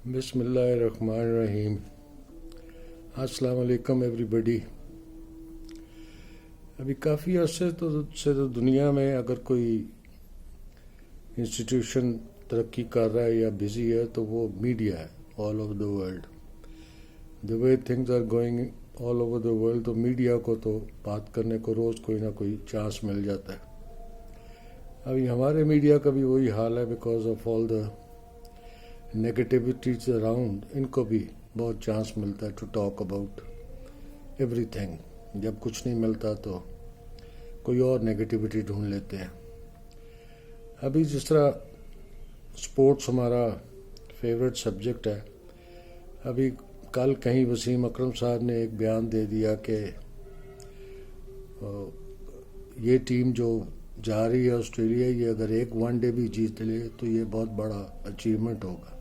बिस्मिल्लाहिर्रहमानिर्रहीम। अस्सलाम वालेकुम एवरीबॉडी। अभी काफ़ी अरसे तो दुनिया में अगर कोई इंस्टीट्यूशन तरक्की कर रहा है या बिज़ी है तो वो मीडिया है all over the world. The way things are going all over the world, तो मीडिया को तो बात करने को रोज़ कोई ना कोई चांस मिल जाता है। अभी हमारे मीडिया का भी वही हाल है, because of all the negativities around. इनको भी बहुत चांस मिलता है टू टॉक अबाउट एवरीथिंग। जब कुछ नहीं मिलता तो कोई और नेगेटिविटी ढूंढ लेते हैं। अभी जिस तरह स्पोर्ट्स हमारा फेवरेट सब्जेक्ट है, अभी कल कहीं वसीम अकरम साहब ने एक बयान दे दिया कि ये टीम जो जा रही है ऑस्ट्रेलिया, ये अगर एक वनडे भी जीत ले तो ये बहुत बड़ा अचीवमेंट होगा।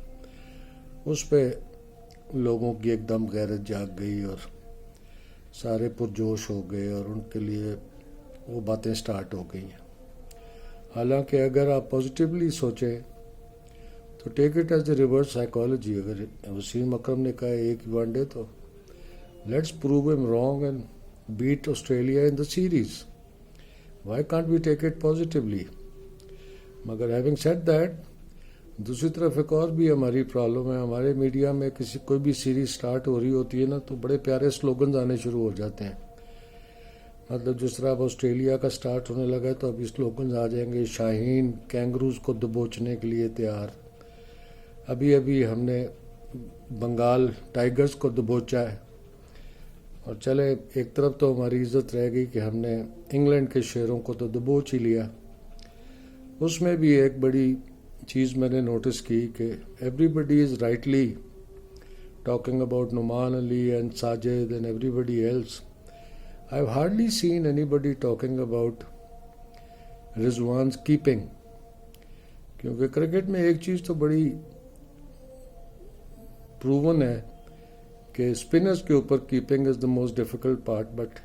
उस पे लोगों की एकदम गैरत जाग गई और सारे पुरजोश हो गए और उनके लिए वो बातें स्टार्ट हो गई हैं। हालांकि अगर आप पॉजिटिवली सोचें तो take it as the reverse psychology. अगर वसीम अकरम ने कहा एक वनडे, तो let's prove him wrong and beat Australia in the series. Why can't we take it positively? मगर हैविंग सेड दैट, दूसरी तरफ एक और भी हमारी प्रॉब्लम है। हमारे मीडिया में कोई भी सीरीज स्टार्ट हो रही होती है ना, तो बड़े प्यारे स्लोगन्स आने शुरू हो जाते हैं। मतलब जिस तरह अब ऑस्ट्रेलिया का स्टार्ट होने लगा है तो अभी स्लोगन्स आ जाएंगे, शाहीन कैंगरूज को दबोचने के लिए तैयार। अभी अभी हमने बंगाल टाइगर्स को दबोचा है। और चले, एक तरफ तो हमारी इज्जत रह गई कि हमने इंग्लैंड के शेरों को तो दबोच ही लिया। उसमें भी एक बड़ी चीज़ मैंने नोटिस की कि everybody is rightly talking about Numan Ali and Sajid and everybody else. I have hardly seen anybody talking about Rizwan's keeping. क्योंकि क्रिकेट में एक चीज़ तो बड़ी प्रूवन है कि स्पिनर्स के ऊपर keeping is the most difficult part. But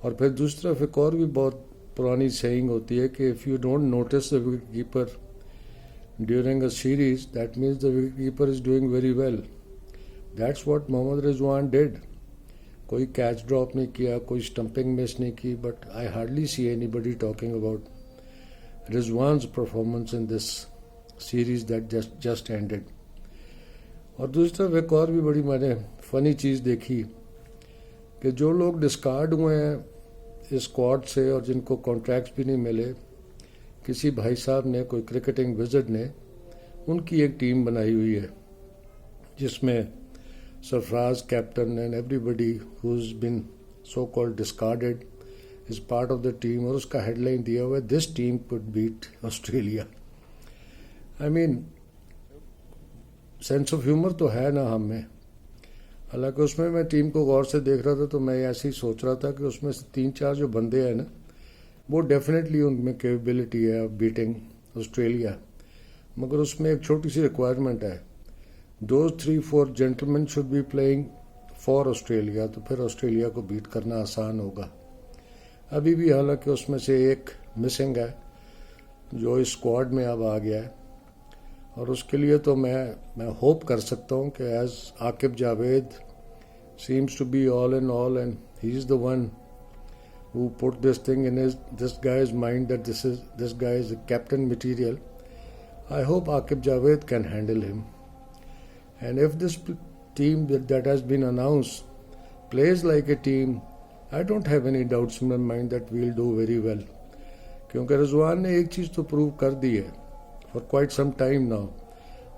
और फिर दूसरी तरफ एक और भी बहुत पुरानी सेइंग होती है कि if you don't notice the wicket keeper during a series, that means the wicket keeper is doing very well. That's what Mohammad Rizwan did. कोई कैच ड्रॉप नहीं किया, कोई स्टंपिंग मिस नहीं की। But I hardly see anybody talking about Rizwan's performance in this series that just ended. और दूसरी तरफ एक और भी बड़ी मैंने फ़नी चीज़ देखी कि जो लोग डिस्कार्ड हुए हैं इस स्क्वाड से और जिनको कॉन्ट्रैक्ट्स भी नहीं मिले, किसी भाई साहब ने, कोई क्रिकेटिंग विज़िट ने उनकी एक टीम बनाई हुई है जिसमें Sarfaraz captain and everybody who is been so called discarded is part of the team. और उसका हेडलाइन दिया हुआ है, this team could beat Australia. I mean, sense of humour तो है ना हम में। हालांकि उसमें मैं टीम को गौर से देख रहा था तो मैं ऐसे ही सोच रहा था कि उसमें से 3-4 जो बंदे हैं ना, वो डेफिनेटली उनमें कैपेबिलिटी है बीटिंग ऑस्ट्रेलिया। मगर उसमें एक छोटी सी रिक्वायरमेंट है, those 3-4 gentleman should be playing for Australia. तो फिर ऑस्ट्रेलिया को बीट करना आसान होगा। अभी भी हालांकि उसमें से एक मिसिंग है जो इस स्क्वाड में अब आ गया है। और उसके लिए तो मैं होप कर सकता हूँ कि as Aaqib Javed seems to be all in all and he is the one who put this thing in this guys mind that this guy is captain material. I hope Aaqib Javed can handle him. And if this team that has been announced plays like a team, I don't have any doubts in my mind that we will do very well. क्योंकि रिजवान ने एक चीज़ तो prove कर दी है for quite some time now,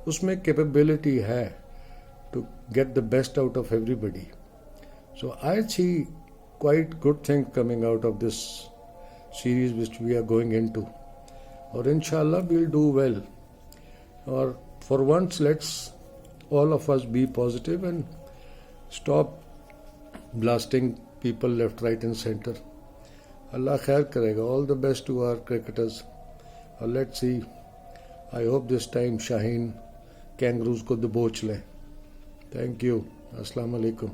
उसमें capability है to get the best out of everybody. So I see quite good thing coming out of this series which we are going into. और inshallah we'll do well. और for once let's all of us be positive and stop blasting people left, right and center. Allah khair karega. All the best to our cricketers. और let's see, I hope this time Shaheen kangaroos को दबोच लें। Thank you. अस्सलाम वालेकुम।